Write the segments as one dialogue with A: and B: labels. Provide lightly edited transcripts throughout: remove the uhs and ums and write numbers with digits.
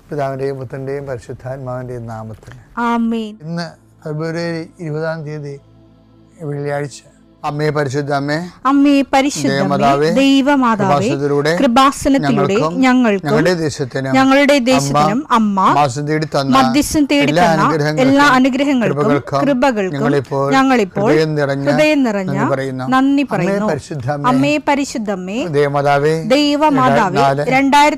A: പിതാവിൻ്റെയും പുത്രൻ്റെയും പരിശുദ്ധാത്മാവിൻ്റെയും നാമത്തിൽ
B: ആമേൻ.
A: ഇന്ന് ഫെബ്രുവരി 20 വെള്ളിയാഴ്ച. അമ്മേ പരിശുദ്ധ അമ്മേ,
B: അമ്മേ പരിശുദ്ധ ദൈവമാതാവേ, കൃപാസനത്തിലൂടെ ഞങ്ങൾക്കും ഞങ്ങളുടെ ദേശത്തിനും അമ്മ മധ്യസ്ഥം തേടി തന്ന എല്ലാ അനുഗ്രഹങ്ങൾക്കും കൃപകൾക്കും ഞങ്ങളിപ്പോൾ ഹൃദയം നിറഞ്ഞ നന്ദി പറയുന്നു. അമ്മേ പരിശുദ്ധമ്മേ ദൈവമാതാവേ, 2004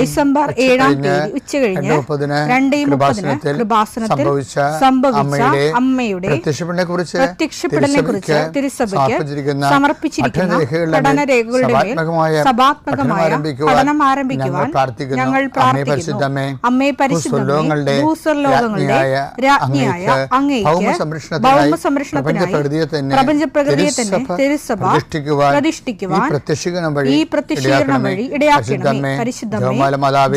B: ഡിസംബർ 7 ഉച്ചകഴിഞ്ഞ് 2:30 കൃപാസനത്തിൽ സംഭവിച്ച അമ്മയുടെ പ്രത്യക്ഷപ്പെടലിനെ കുറിച്ച് തിരുസഭയ്ക്ക് സമർപ്പിച്ചിരിക്കുന്ന പഠനരേഖകളുടെ മേൽ സഭാത്മകമായ പഠനം ആരംഭിക്കുവാൻ ഞങ്ങൾ പ്രാർത്ഥിക്കുന്നു. അമ്മേ പരിശുദ്ധമേ, ഭൂസ്വർലോകങ്ങളുടെ രാജ്ഞിയായ അങ്ങേയ്ക്ക് ഭൗമസംരക്ഷണത്തിനായി പ്രപഞ്ചപ്രകൃതിയെ തന്നെ തിരുസഭ പ്രതിഷ്ഠിക്കുവാൻ ഈ പ്രത്യക്ഷീകരണം വഴി ഇടയാക്കണമേ. പരിശുദ്ധമേ,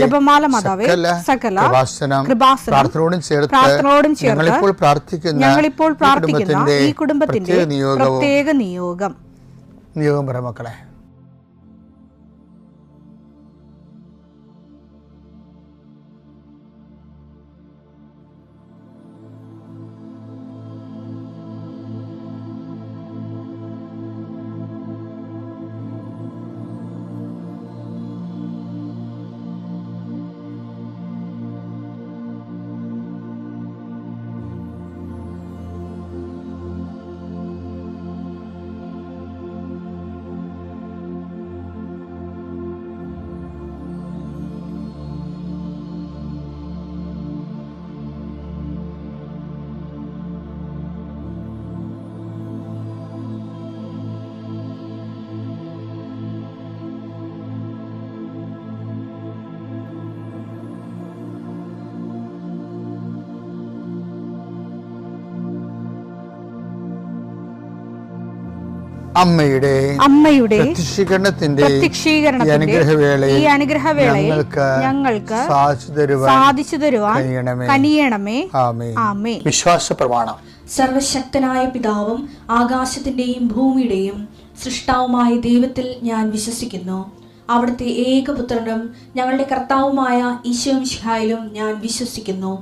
B: ജപമാല മാതാവേ, സകല കൃപാസനം പ്രാർത്ഥനയോടും ചേർത്ത് ഞങ്ങളിപ്പോൾ പ്രാർത്ഥിക്കുന്ന ഈ കുടുംബത്തിന്റെ പ്രത്യേക നിയോഗം
A: പറ മക്കളെ.
B: അമ്മയുടെ
A: പ്രത്യക്ഷീകരണത്തിന്റെ
B: ഈ അനുഗ്രഹവേളയിൽ ഞങ്ങൾക്ക് സാധിച്ചു തരുവാൻ കനിയണമേ. ആമേൻ.
A: വിശ്വാസ പ്രമാണം.
C: സർവശക്തനായ പിതാവും ആകാശത്തിന്റെയും ഭൂമിയുടെയും സൃഷ്ടാവുമായ ദൈവത്തിൽ ഞാൻ വിശ്വസിക്കുന്നു. അവിടുത്തെ ഏകപുത്രനും ഞങ്ങളുടെ കർത്താവുമായ ഈശോമിശിഹായിലും ഞാൻ വിശ്വസിക്കുന്നു.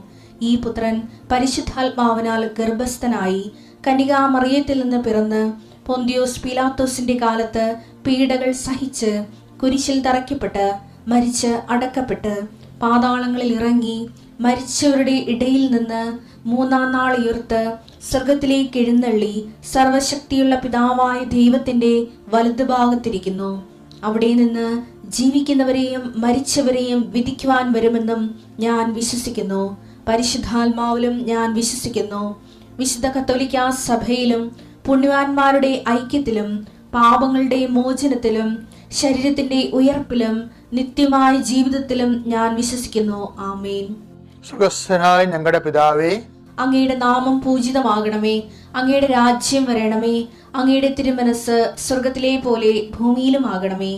C: ഈ പുത്രൻ പരിശുദ്ധാത്മാവിനാൽ ഗർഭസ്ഥനായി കന്യകാമറിയത്തിൽ നിന്ന് പിറന്ന് പൊന്തിയോസ് പീലാത്തോസിന്റെ കാലത്ത് പീഡകൾ സഹിച്ച് കുരിശിൽ തറയ്ക്കപ്പെട്ട് മരിച്ച് അടക്കപ്പെട്ട് പാതാളങ്ങളിൽ ഇറങ്ങി മരിച്ചവരുടെ ഇടയിൽ നിന്ന് 3-ാം നാൾ ഉയർത്ത് സ്വർഗത്തിലേക്ക് എഴുന്നള്ളി സർവശക്തിയുള്ള പിതാവായ ദൈവത്തിന്റെ വലതുഭാഗത്തിരിക്കുന്നു. അവിടെ നിന്ന് ജീവിക്കുന്നവരെയും മരിച്ചവരെയും വിധിക്കുവാൻ വരുമെന്നും ഞാൻ വിശ്വസിക്കുന്നു. പരിശുദ്ധാത്മാവിലും ഞാൻ വിശ്വസിക്കുന്നു. വിശുദ്ധ കത്തോലിക്കാ സഭയിലും പുണ്യവാന്മാരുടെ ഐക്യത്തിലും പാപങ്ങളുടെ മോചനത്തിലും ശരീരത്തിന്റെ ഉയർപ്പിലും നിത്യമായ ജീവിതത്തിലും ഞാൻ വിശ്വസിക്കുന്നു. ആമേൻ.
A: സ്വർഗ്ഗസ്ഥനായ ഞങ്ങളുടെ പിതാവേ,
C: അങ്ങയുടെ നാമം പൂജിതമാകണമേ. അങ്ങയുടെ രാജ്യം വരണമേ. അങ്ങയുടെ തിരുമനസ് സ്വർഗത്തിലെ പോലെ ഭൂമിയിലും ആകണമേ.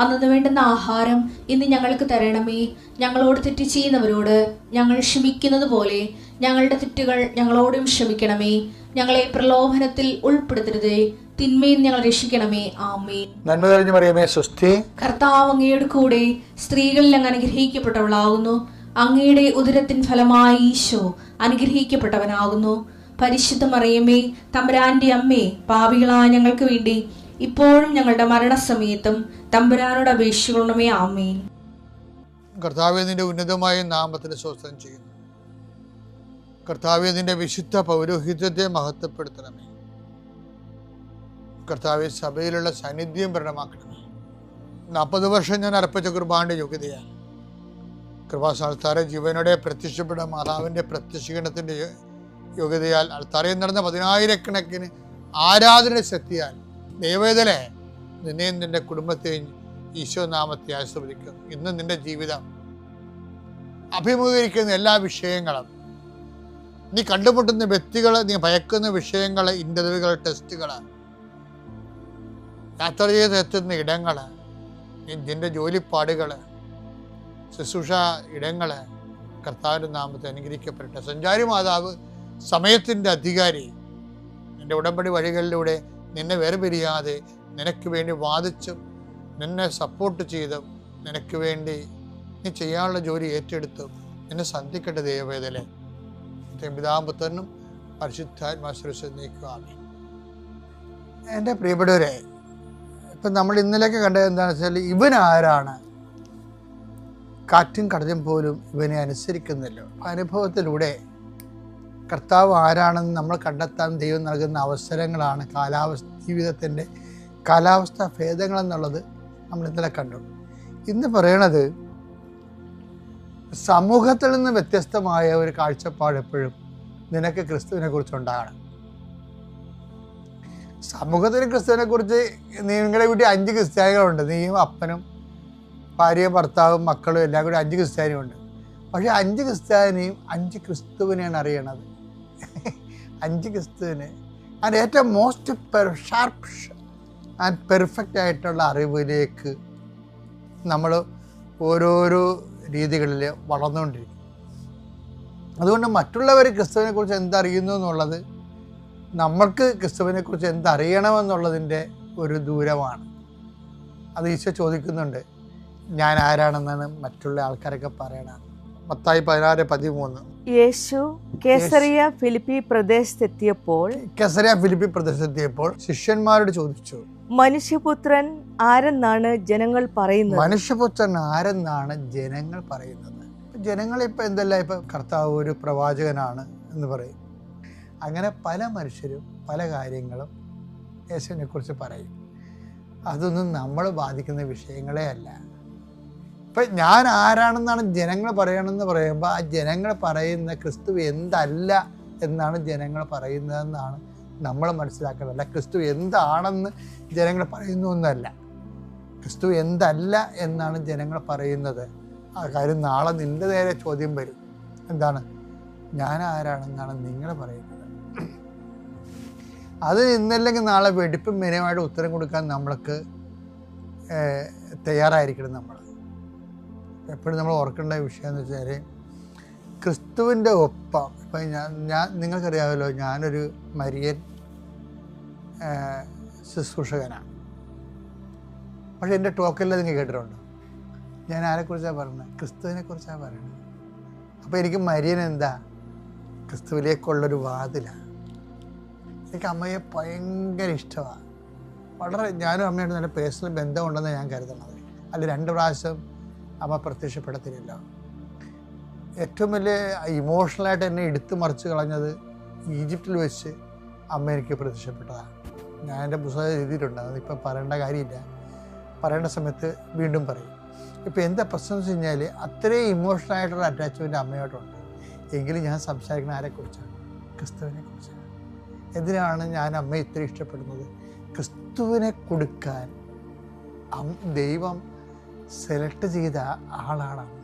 C: അന്നു വേണ്ടുന്ന ആഹാരം ഇന്ന് ഞങ്ങൾക്ക് തരണമേ. ഞങ്ങളോട് തെറ്റ് ചെയ്യുന്നവരോട് ഞങ്ങൾ ക്ഷമിക്കുന്നത് പോലെ ഞങ്ങളുടെ തെറ്റുകൾ ഞങ്ങളോടും ക്ഷമിക്കണമേ. ഞങ്ങളെ പ്രലോഭനത്തിൽ ഉൾപ്പെടുത്തരുതേ, തിന്മയിൽ ഞങ്ങൾ രക്ഷിക്കണമേ. ആമേൻ.
A: നന്മ നിറഞ്ഞ മറിയമേ, സ്വസ്തി.
C: കർത്താവ് അങ്ങയുടെ കൂടെ സ്ത്രീകളിൽ അങ്ങ് അനുഗ്രഹിക്കപ്പെട്ടവളാകുന്നു. അങ്ങയുടെ ഉദരത്തിൻ ഫലമായി ഈശോ അനുഗ്രഹിക്കപ്പെട്ടവനാകുന്നു. പരിശുദ്ധ മറിയമേ, തമ്പുരാന്റെ അമ്മേ, പാപികളായ ഞങ്ങൾക്ക് വേണ്ടി ഇപ്പോഴും ഞങ്ങളുടെ മരണസമയത്തും തമ്പുരാനോട് അപേക്ഷിക്കണമേ. ആമേൻ.
A: കർത്താവേ, നിന്റെ ഉന്നതമായ നാമത്തിന് സ്തോത്രം ചെയ്യുന്നു. കർത്താവേ, നിന്റെ വിശുദ്ധ പൗരോഹിത്യത്തെ മഹത്വപ്പെടുത്തണമേ. കർത്താവേ, സഭയിലുള്ള സാന്നിധ്യം പ്രകടമാക്കണമേ. 40 വർഷം ഞാൻ അർപ്പിച്ച കുർബാനയുടെ യോഗ്യതയാണ്. കൃപാസ്ഥാനത്താറെ ജീവനോടെ പ്രത്യക്ഷപ്പെട്ട മാതാവിൻ്റെ പ്രത്യക്ഷീകരണത്തിൻ്റെ യോഗ്യതയാൽ അൾത്താരയിൽ നടന്ന 10,000-കണക്കിന് ആരാധന ശക്തിയാൽ ദൈവവേദനെ നിന്നെയും നിന്റെ കുടുംബത്തെയും ഈശോ നാമത്തെ ആശീർവദിക്കുന്നു. ഇന്ന് നിന്റെ ജീവിതം അഭിമുഖീകരിക്കുന്ന എല്ലാ വിഷയങ്ങളും, നീ കണ്ടുമുട്ടുന്ന വ്യക്തികൾ, നീ ഭയക്കുന്ന വിഷയങ്ങൾ, ഇന്റർവ്യൂകൾ, ടെസ്റ്റുകൾ, യാത്ര ചെയ്തെത്തുന്ന ഇടങ്ങൾ, നിന്റെ ജോലിപ്പാടുകൾ, ശുശ്രൂഷ ഇടങ്ങൾ കർത്താവിൻ്റെ നാമത്തെ അനുഗ്രഹിക്കപ്പെടട്ടെ. സഞ്ചാരി മാതാവ്, സമയത്തിൻ്റെ അധികാരി, നിന്റെ ഉടമ്പടി വഴികളിലൂടെ നിന്നെ വേർപിരിയാതെ നിനക്ക് വേണ്ടി വാദിച്ചും നിന്നെ സപ്പോർട്ട് ചെയ്തും നിനക്ക് വേണ്ടി നീ ചെയ്യാനുള്ള ജോലി ഏറ്റെടുത്തു എന്നെ സന്ധിക്കട്ടെ ദൈവവേദലെ. പിതാപുത്രനും പരിശുദ്ധാത്മാശ്രയിച്ച് നീക്കുവാമേ. എൻ്റെ പ്രിയപ്പെട്ടവരെ, ഇപ്പം നമ്മൾ ഇന്നലെയൊക്കെ കണ്ടത് എന്താണെന്ന് വെച്ചാൽ, ഇവൻ ആരാണ്? കാറ്റും കടലും പോലും ഇവനെ അനുസരിക്കുന്നല്ലോ. അനുഭവത്തിലൂടെ കർത്താവ് ആരാണെന്ന് നമ്മൾ കണ്ടെത്താൻ ദൈവം നൽകുന്ന അവസരങ്ങളാണ് ജീവിതത്തിൻ്റെ കാലാവസ്ഥ ഭേദങ്ങളെന്നുള്ളത് നമ്മൾ ഇന്നലെ കണ്ടു. ഇന്ന് പറയണത് സമൂഹത്തിൽ നിന്ന് വ്യത്യസ്തമായ ഒരു കാഴ്ചപ്പാട് എപ്പോഴും നിനക്ക് ക്രിസ്തുവിനെ കുറിച്ചുണ്ടാകണം. സമൂഹത്തിന് ക്രിസ്തുവിനെ കുറിച്ച്, നിങ്ങളുടെ വീട്ടിൽ 5 ക്രിസ്ത്യാനികളുണ്ട്, നീയും അപ്പനും ഭാര്യയും ഭർത്താവും മക്കളും എല്ലാം കൂടി 5 ക്രിസ്ത്യാനിയുണ്ട്. പക്ഷെ 5 ക്രിസ്ത്യാനിയും 5 ക്രിസ്തുവിനെയാണ് അറിയണത്. 5 ക്രിസ്തുവിനെ അതിൻ്റെ ഏറ്റവും മോസ്റ്റ് ഷാർപ്പ് ആൻഡ് പെർഫെക്റ്റ് ആയിട്ടുള്ള അറിവിലേക്ക് നമ്മൾ ഓരോരോ രീതികളിൽ വളർന്നുകൊണ്ടിരിക്കും. അതുകൊണ്ട് മറ്റുള്ളവർ ക്രിസ്തുവിനെ കുറിച്ച് എന്തറിയുന്നു എന്നുള്ളത് നമ്മൾക്ക് ക്രിസ്തുവിനെ കുറിച്ച് എന്തറിയണമെന്നുള്ളതിൻ്റെ ഒരു ദൂരമാണ്. അത് ഈശോ ചോദിക്കുന്നുണ്ട്, ഞാൻ ആരാണെന്നാണ് മറ്റുള്ള ആൾക്കാരൊക്കെ പറയണത്. മത്തായി 16:13.
D: യേശു കേസറിയ ഫിലിപ്പി പ്രദേശത്തെത്തിയപ്പോൾ
A: ശിഷ്യന്മാരോട് ചോദിച്ചു,
D: മനുഷ്യപുത്രൻ ആരെന്നാണ് ജനങ്ങൾ പറയുന്നത്?
A: മനുഷ്യപുത്രൻ ആരെന്നാണ് ജനങ്ങൾ പറയുന്നത്? ജനങ്ങളിപ്പോൾ എന്തെല്ലാം, ഇപ്പം കർത്താവ് ഒരു പ്രവാചകനാണ് എന്ന് പറയും. അങ്ങനെ പല മനുഷ്യരും പല കാര്യങ്ങളും യേശുവിനെ കുറിച്ച് പറയും. അതൊന്നും നമ്മൾ ബാധിക്കുന്ന വിഷയങ്ങളേ അല്ല. ഇപ്പം ഞാൻ ആരാണെന്നാണ് ജനങ്ങൾ പറയണമെന്ന് പറയുമ്പോൾ, ആ ജനങ്ങൾ പറയുന്ന ക്രിസ്തു എന്തല്ല എന്നാണ് ജനങ്ങൾ പറയുന്നതെന്നാണ് നമ്മൾ മനസ്സിലാക്കുന്നത്. അല്ല ക്രിസ്തു എന്താണെന്ന് ജനങ്ങൾ പറയുന്നു എന്നല്ല, ക്രിസ്തു എന്തല്ല എന്നാണ് ജനങ്ങൾ പറയുന്നത്. ആ കാര്യം നാളെ നിൻ്റെ നേരെ ചോദ്യം വരും. എന്താണ്? ഞാൻ ആരാണെന്നാണ് നിങ്ങൾ പറയുന്നത്. അത് ഇന്നല്ലെങ്കിൽ നാളെ വെടിപ്പും മെനയുമായിട്ട് ഉത്തരം കൊടുക്കാൻ നമ്മൾക്ക് തയ്യാറായിരിക്കണം. നമ്മൾ എപ്പോഴും നമ്മൾ ഓർക്കേണ്ട വിഷയം എന്ന് വെച്ചാൽ, ക്രിസ്തുവിൻ്റെ ഒപ്പം ഇപ്പം ഞാൻ നിങ്ങൾക്കറിയാമല്ലോ, ഞാനൊരു മരിയൻ ശുശ്രൂഷകനാണ്. പക്ഷേ എൻ്റെ ടോക്കെല്ലാം നിങ്ങൾ കേട്ടിട്ടുണ്ട്. ഞാൻ ആരെക്കുറിച്ചാണ് പറയുന്നത്? ക്രിസ്തുവിനെ കുറിച്ചാണ് പറയുന്നത്. അപ്പോൾ എനിക്ക് മരിയൻ എന്താ? ക്രിസ്തുവിലേക്കുള്ളൊരു വാതിലാണ്. എനിക്ക് അമ്മയെ ഭയങ്കര ഇഷ്ടമാണ്. വളരെ ഞാനും അമ്മയായിട്ട് നല്ല പേഴ്സണൽ ബന്ധമുണ്ടെന്ന് ഞാൻ കരുതുന്നത്. അല്ല 2 പ്രാവശ്യം അമ്മ പ്രത്യക്ഷപ്പെടത്തില്ല. ഏറ്റവും വലിയ ഇമോഷണലായിട്ട് എന്നെ എടുത്തു മറിച്ച് കളഞ്ഞത് ഈജിപ്തിൽ വെച്ച് അമ്മ എനിക്ക് പ്രത്യക്ഷപ്പെട്ടതാണ്. ഞാൻ എൻ്റെ പുസ്തകം എഴുതിയിട്ടുണ്ട്, അതിപ്പോൾ പറയേണ്ട കാര്യമില്ല, പറയേണ്ട സമയത്ത് വീണ്ടും പറയും. ഇപ്പോൾ എന്താ പ്രശ്നം എന്ന് വെച്ച് കഴിഞ്ഞാൽ, അത്രയും ഇമോഷണലായിട്ടുള്ള അറ്റാച്ച്മെൻറ്റ് അമ്മയോട്ടുണ്ട്. എങ്കിലും ഞാൻ സംസാരിക്കുന്ന ആരെക്കുറിച്ചാണ്? ക്രിസ്തുവിനെ കുറിച്ചാണ്. എന്തിനാണ് ഞാൻ അമ്മയെ ഇത്ര ഇഷ്ടപ്പെടുന്നത്? ക്രിസ്തുവിനെ കൊടുക്കാൻ ദൈവം സെലക്ട് ചെയ്ത ആളാണ് അമ്മ.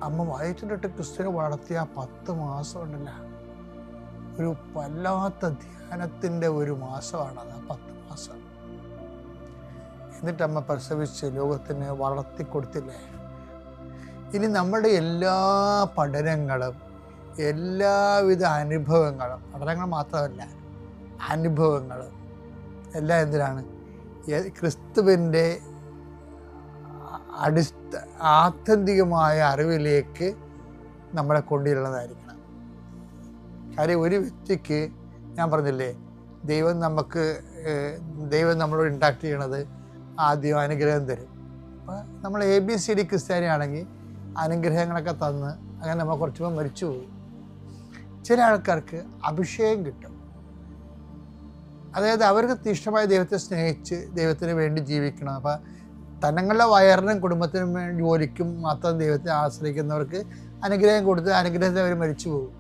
A: അമ്മ വയറ്റിലിട്ട് ക്രിസ്തുവിനെ വളർത്തിയ 10 മാസം ഉണ്ടല്ല, ഒരു വല്ലാത്ത ധ്യാനത്തിൻ്റെ ഒരു മാസമാണത്, 10 മാസം. എന്നിട്ട് അമ്മ പ്രസവിച്ച് ലോകത്തിന് വളർത്തിക്കൊടുത്തില്ലേ. ഇനി നമ്മുടെ എല്ലാ പഠനങ്ങളും എല്ലാവിധ അനുഭവങ്ങളും, പഠനങ്ങൾ മാത്രമല്ല അനുഭവങ്ങളും എല്ലാം എന്തിനാണ്? ക്രിസ്തുവിൻ്റെ ആത്യന്തികമായ അറിവിലേക്ക് നമ്മളെ കൊണ്ടുവരുന്നതായിരിക്കണം. കാര്യം ഒരു വ്യക്തിക്ക്, ഞാൻ പറഞ്ഞില്ലേ, ദൈവം നമ്മളോട് ഇൻട്രാക്ട് ചെയ്യണത് ആദ്യം അനുഗ്രഹം തരും. അപ്പോൾ നമ്മൾ ABCD ക്രിസ്ത്യാനി ആണെങ്കിൽ അനുഗ്രഹങ്ങളൊക്കെ തന്ന് അങ്ങനെ നമ്മൾ കുറച്ചുമ്പോൾ മരിച്ചു പോകും. ചില ആൾക്കാർക്ക് അഭിഷേകം കിട്ടും. അതായത് അവർക്ക് തീഷ്ണമായ ദൈവത്തെ സ്നേഹിച്ച് ദൈവത്തിന് വേണ്ടി ജീവിക്കണം. അപ്പോൾ തങ്ങളുടെ വയറിനും കുടുംബത്തിനും വേണ്ടി ജോലിക്കും മാത്രം ദൈവത്തെ ആശ്രയിക്കുന്നവർക്ക് അനുഗ്രഹം കൊടുത്ത് അനുഗ്രഹത്തിൽ അവർ മരിച്ചു പോകും.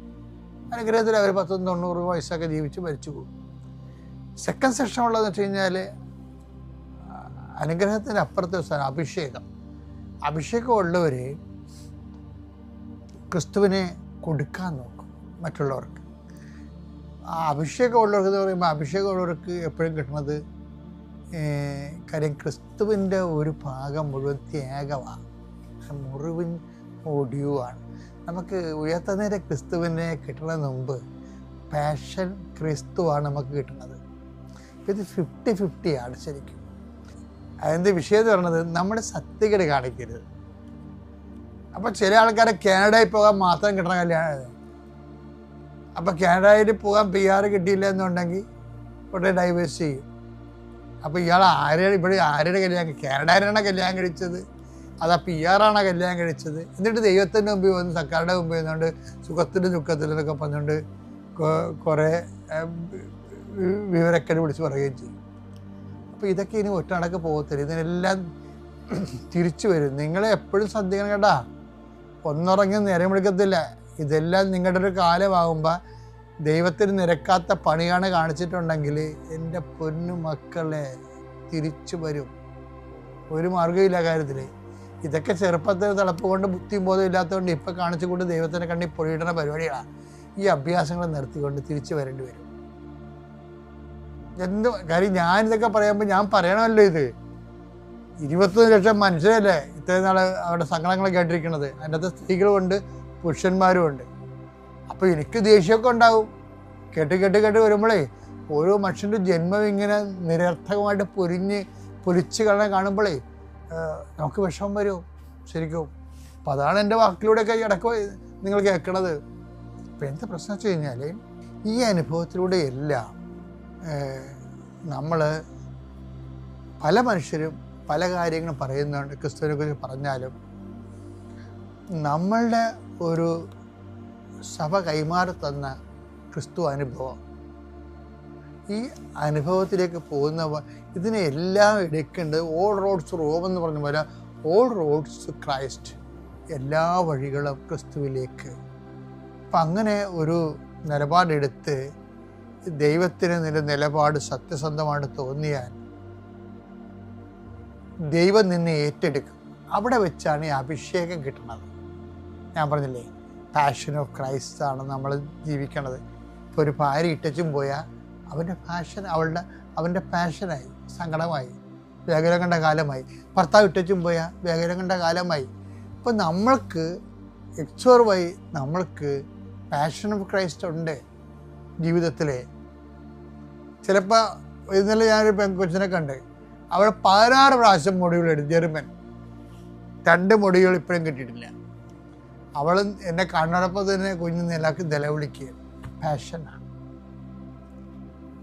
A: അനുഗ്രഹത്തിൽ അവർ 90 വയസ്സൊക്കെ ജീവിച്ച് മരിച്ചു പോകും. സെക്കൻഡ് സെക്ഷൻ ഉള്ളതെന്ന് വെച്ച് കഴിഞ്ഞാൽ അനുഗ്രഹത്തിൻ്റെ അപ്പുറത്തെ സ്ഥലം അഭിഷേകം ഉള്ളവർ ക്രിസ്തുവിനെ കൊടുക്കാൻ നോക്കും മറ്റുള്ളവർക്ക്. ആ അഭിഷേകമുള്ളവർക്ക് എന്ന് പറയുമ്പോൾ അഭിഷേകമുള്ളവർക്ക് എപ്പോഴും കിട്ടുന്നത് കാര്യം ക്രിസ്തുവിൻ്റെ ഒരു ഭാഗം മുഴുവൻ ത്യാഗമാണ്, മുറിവിൻ ഒടിയുവാണ്. നമുക്ക് ഉയർത്തുന്നേരെ ക്രിസ്തുവിനെ കിട്ടുന്നതിന് മുമ്പ് പാഷൻ ക്രിസ്തുവാണ് നമുക്ക് കിട്ടുന്നത്. ഇത് 50-50 ആണ് ശരിക്കും. അതിൻ്റെ വിഷയം എന്ന് പറയുന്നത് നമ്മുടെ സത്യക്കേട് കാണിക്കരുത്. അപ്പം ചില ആൾക്കാരെ കാനഡയിൽ പോകാൻ മാത്രം കിട്ടണ കല്യാണം. അപ്പം കാനഡയിൽ പോകാൻ PR കിട്ടിയില്ല എന്നുണ്ടെങ്കിൽ ഉടനെ ഡൈവേഴ്സ് ചെയ്യും. അപ്പോൾ ഇയാൾ ഇവിടെ ആരുടെ കല്യാണം, കാനഡയിലാണ് കല്യാണം കഴിച്ചത്, അതാ PR ആണോ കല്യാണം കഴിച്ചത്? എന്നിട്ട് ദൈവത്തിൻ്റെ മുമ്പിൽ വന്ന് സർക്കാരുടെ മുമ്പിൽ വന്നുകൊണ്ട് സുഖത്തിലും ദുഃഖത്തിലും എന്നൊക്കെ പറഞ്ഞുകൊണ്ട് കുറേ വിവരക്കേട് വിളിച്ച് പറയുകയും ചെയ്യും. അപ്പോൾ ഇതൊക്കെ ഇനി ഒറ്റടക്ക് പോകത്തില്ല, ഇതിനെല്ലാം തിരിച്ചു വരും. നിങ്ങളെ എപ്പോഴും ശ്രദ്ധിക്കണം കേട്ടാ, ഒന്നുറങ്ങി നേരം വിളിക്കത്തില്ല. ഇതെല്ലാം നിങ്ങളുടെ ഒരു കാലമാകുമ്പോൾ ദൈവത്തിന് നിരക്കാത്ത പണിയാണ് കാണിച്ചിട്ടുണ്ടെങ്കിൽ എൻ്റെ പൊന്നു മക്കളെ തിരിച്ചു വരും. ഒരു മാർഗ്ഗമില്ല കാര്യത്തിൽ. ഇതൊക്കെ ചെറുപ്പത്തിൽ തിളപ്പ് കൊണ്ട് ബുദ്ധിയും ബോധം ഇല്ലാത്തതുകൊണ്ട് ഇപ്പം കാണിച്ചുകൊണ്ട് ദൈവത്തിനെ കണ്ടി പൊടിയിടുന്ന പരിപാടികളാണ്. ഈ അഭ്യാസങ്ങൾ നിർത്തിക്കൊണ്ട് തിരിച്ചു വരേണ്ടി വരും. എന്ത് കാര്യം, ഞാനിതൊക്കെ പറയുമ്പോൾ ഞാൻ പറയണമല്ലോ, ഇത് 21 ലക്ഷം മനുഷ്യരല്ലേ ഇത്രയും നാൾ അവരുടെ സങ്കടങ്ങൾ കേട്ടിരിക്കുന്നത്. അതിൻ്റെ അകത്ത് സ്ത്രീകളുമുണ്ട് പുരുഷന്മാരും ഉണ്ട്. അപ്പോൾ എനിക്ക് ദേഷ്യമൊക്കെ ഉണ്ടാവും കേട്ട് വരുമ്പോഴേ ഓരോ മനുഷ്യൻ്റെ ജന്മം ഇങ്ങനെ നിരർത്ഥകമായിട്ട് പൊലിച്ച് കാണുമ്പോഴേ നമുക്ക് വിഷമം വരും ശരിക്കും. അപ്പോൾ അതാണ് എൻ്റെ വാക്കിലൂടെയൊക്കെ ഇടയ്ക്ക് നിങ്ങൾ കേൾക്കണത്. അപ്പോൾ എന്താ പ്രശ്നം വെച്ച് കഴിഞ്ഞാൽ, ഈ അനുഭവത്തിലൂടെ എല്ലാം നമ്മൾ പല മനുഷ്യരും പല കാര്യങ്ങളും പറയുന്നുണ്ട്. ക്രിസ്തുവിനെ കുറിച്ച് പറഞ്ഞാലും നമ്മളുടെ ഒരു സഭ കൈമാറി തന്ന ക്രിസ്തു അനുഭവം, ഈ അനുഭവത്തിലേക്ക് പോകുന്നവ ഇതിനെ എല്ലാം എടുക്കേണ്ടത് ഓൾ റോഡ്സ് റോം എന്ന് പറഞ്ഞ പോലെ ഓൾ റോഡ്സ് ക്രൈസ്റ്റ്, എല്ലാ വഴികളും ക്രിസ്തുവിലേക്ക്. അപ്പം അങ്ങനെ ഒരു നിലപാടെടുത്ത് ദൈവത്തിന് നിന്റെ നിലപാട് സത്യസന്ധമായിട്ട് തോന്നിയാൽ ദൈവം നിന്നെ ഏറ്റെടുക്കും. അവിടെ വെച്ചാണ് ഈ അഭിഷേകം കിട്ടുന്നത്. ഞാൻ പറഞ്ഞില്ലേ, പാഷൻ ഓഫ് ക്രൈസ്റ്റ് ആണ് നമ്മൾ ജീവിക്കണത്. ഇപ്പോൾ ഒരു ഭാര്യ ഇട്ടച്ചും പോയാൽ അവൻ്റെ പാഷൻ അവൻ്റെ പാഷനായി, സങ്കടമായി, വേഗം കണ്ട കാലമായി. ഭർത്താവ് ഇട്ടച്ചും പോയാൽ വേഗം കണ്ട കാലമായി. അപ്പോൾ നമ്മൾക്ക് എക്സോർവായി നമ്മൾക്ക് പാഷൻ ഓഫ് ക്രൈസ്റ്റ് ഉണ്ട് ജീവിതത്തിൽ. ചിലപ്പോൾ ഇന്നലെ ഞാനൊരു പെൺകൊച്ചിനെ കണ്ട്, അവൾ 16 പ്രാവശ്യം മൊഡ്യൂൾ എടുത്തു, ജർമ്മൻ 2 മൊഡ്യൂൾ ഇപ്പോഴും കിട്ടിയിട്ടില്ല. അവൾ എന്നെ കണ്ണടപ്പം തന്നെ കുഞ്ഞു നിലക്ക് നിലവിളിക്കുക. പാഷനാണ്.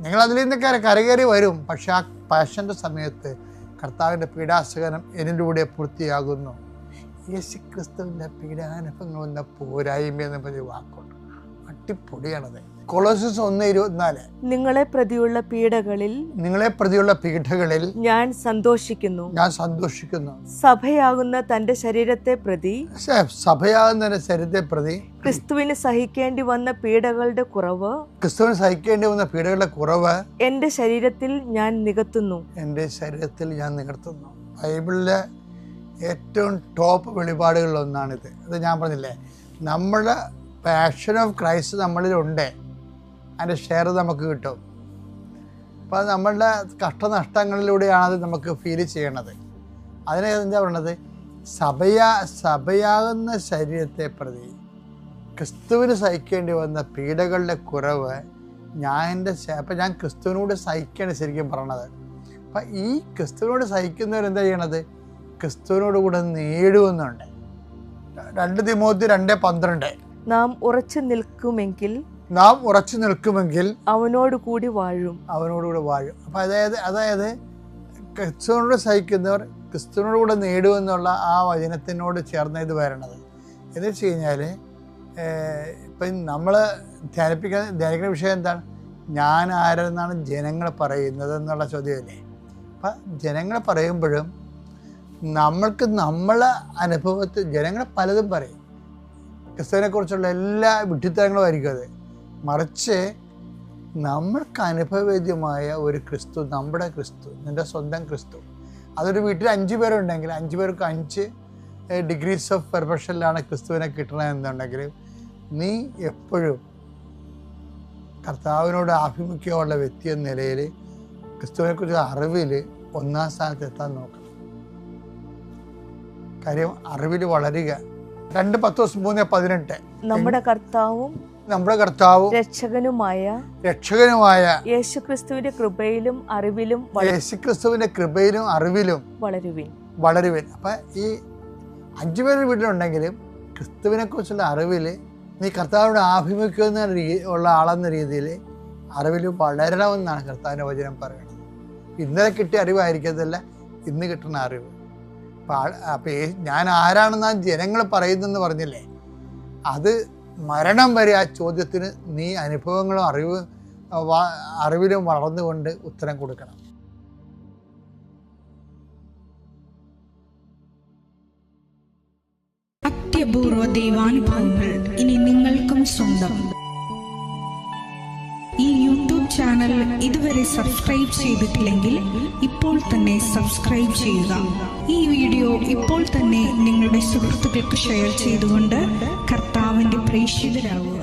A: നിങ്ങളതിൽ നിന്നൊക്കെ കരകയറി വരും. പക്ഷെ ആ പാഷൻ്റെ സമയത്ത് കർത്താവിൻ്റെ പീഡാസഹനം എന്നിലൂടെ പൂർത്തിയാകുന്നു. യേശുക്രിസ്തുവിൻ്റെ പീഡാനുഭവങ്ങൾ വന്ന പോരായ്മ എന്ന് പറഞ്ഞ വാക്കുണ്ട്. അടിപൊളിയാണത്. കൊളോസ്യസ് 1:24
D: നിങ്ങളെ പ്രതിയുള്ള പീഡകളിൽ ഞാൻ സന്തോഷിക്കുന്നു. സഭയാകുന്ന തന്റെ ശരീരത്തെ പ്രതി ക്രിസ്തുവിന് സഹിക്കേണ്ടി വന്ന പീഡകളുടെ കുറവ് എന്റെ ശരീരത്തിൽ ഞാൻ നികത്തുന്നു.
A: ബൈബിളിലെ ഏറ്റവും ടോപ്പ് വെളിപാടുകളിൽ ഒന്നാണിത്. അത് ഞാൻ പറഞ്ഞില്ലേ, നമ്മുടെ പാഷൻ ഓഫ് ക്രൈസ്റ്റ് നമ്മളിലുണ്ട്. അതിൻ്റെ ഷെയർ നമുക്ക് കിട്ടും. അപ്പോൾ അത് നമ്മളുടെ കഷ്ടനഷ്ടങ്ങളിലൂടെയാണ് അത് നമുക്ക് ഫീൽ ചെയ്യണത്. അതിനെ എന്താ പറയുന്നത്, സഭയാകുന്ന ശരീരത്തെ പ്രതി ക്രിസ്തുവിന് സഹിക്കേണ്ടി വന്ന പീഡകളുടെ കുറവ് അപ്പം ഞാൻ ക്രിസ്തുവിനോട് സഹിക്കുകയാണ് ശരിക്കും പറയണത്. അപ്പം ഈ ക്രിസ്തുവിനോട് സഹിക്കുന്നവരെന്താ ചെയ്യണത്, ക്രിസ്തുവിനോട് കൂടെ നേടുമെന്നുണ്ട്. 2 തിമോത്തി 2:12
D: നാം ഉറച്ചു നിൽക്കുമെങ്കിൽ
A: അവനോടുകൂടി വാഴും. അപ്പം അതായത് ക്രിസ്തുവിനോട് സഹിക്കുന്നവർ ക്രിസ്തുവിനോട് കൂടെ നേടുമെന്നുള്ള ആ വചനത്തിനോട് ചേർന്ന ഇത് വരണത്. എന്ന് വെച്ച് കഴിഞ്ഞാൽ ഇപ്പം നമ്മൾ ധ്യാനിക്കുന്ന വിഷയം എന്താണ്, ഞാൻ ആരെന്നാണ് ജനങ്ങൾ പറയുന്നത് എന്നുള്ള ചോദ്യമല്ലേ. അപ്പം ജനങ്ങൾ പറയുമ്പോഴും നമ്മളെ അനുഭവത്തിൽ ജനങ്ങൾ പലതും പറയും. ക്രിസ്തുവിനെ കുറിച്ചുള്ള എല്ലാ വിഡ്ഢിത്തരങ്ങളും ആയിരിക്കും അത്. മറിച്ച് നമ്മൾക്ക് അനുഭവവേദ്യമായ ഒരു ക്രിസ്തു, നമ്മുടെ ക്രിസ്തു, നിൻ്റെ സ്വന്തം ക്രിസ്തു. അതൊരു വീട്ടിൽ 5 പേരുണ്ടെങ്കിൽ 5 പേർക്ക് 5 ഡിഗ്രീസ് ഓഫ് പെർഫെക്ഷനിലാണ് ക്രിസ്തുവിനെ കിട്ടണമെന്നുണ്ടെങ്കിൽ നീ എപ്പോഴും കർത്താവിനോട് ആഭിമുഖ്യമുള്ള വ്യക്തി എന്ന നിലയിൽ ക്രിസ്തുവിനെക്കുറിച്ച് അറിവിൽ 1-ാം സ്ഥാനത്ത് എത്താൻ നോക്കണം. കാര്യം അറിവിൽ വളരുക. 2:10-3:18
D: നമ്മുടെ കർത്താവും
A: രക്ഷകനുമായ
D: യേശുക്രിസ്തുവിന്റെ കൃപയിലും അറിവിലും
A: വളരുവിൻ. അപ്പൊ ഈ 5 പേരുടെ വീട്ടിലുണ്ടെങ്കിലും ക്രിസ്തുവിനെക്കുറിച്ചുള്ള അറിവിൽ നീ കർത്താവിനോട് ആഭിമുഖ്യം ഉള്ള ആളെന്ന രീതിയിൽ അറിവിൽ വളരണമെന്നാണ് കർത്താവിൻ്റെ വചനം പറയുന്നത്. ഇന്നലെ കിട്ടിയ അറിവായിരിക്കത്തില്ല ഇന്ന് കിട്ടുന്ന അറിവ്. അപ്പം ഞാൻ ആരാണെന്നാ ജനങ്ങൾ പറയുന്നെന്ന് പറഞ്ഞില്ലേ, അത് മരണം വരെ ആ ചോദ്യത്തിന് നീ അനുഭവങ്ങളും അറിവിലും വളർന്നുകൊണ്ട് ഉത്തരം കൊടുക്കണം.
B: അത്യപൂർവ ദൈവാനുഭവങ്ങൾ ഇനി നിങ്ങൾക്കും സ്വന്തം. ഈ യൂട്യൂബ് ചാനൽ ഇതുവരെ സബ്സ്ക്രൈബ് ചെയ്തിട്ടില്ലെങ്കിൽ ഇപ്പോൾ തന്നെ സബ്സ്ക്രൈബ് ചെയ്യുക. ഈ വീഡിയോ ഇപ്പോൾ തന്നെ നിങ്ങളുടെ സുഹൃത്തുക്കൾക്ക് ഷെയർ ചെയ്തുകൊണ്ട് കർത്താവിന്റെ പ്രേക്ഷിതരാകുക.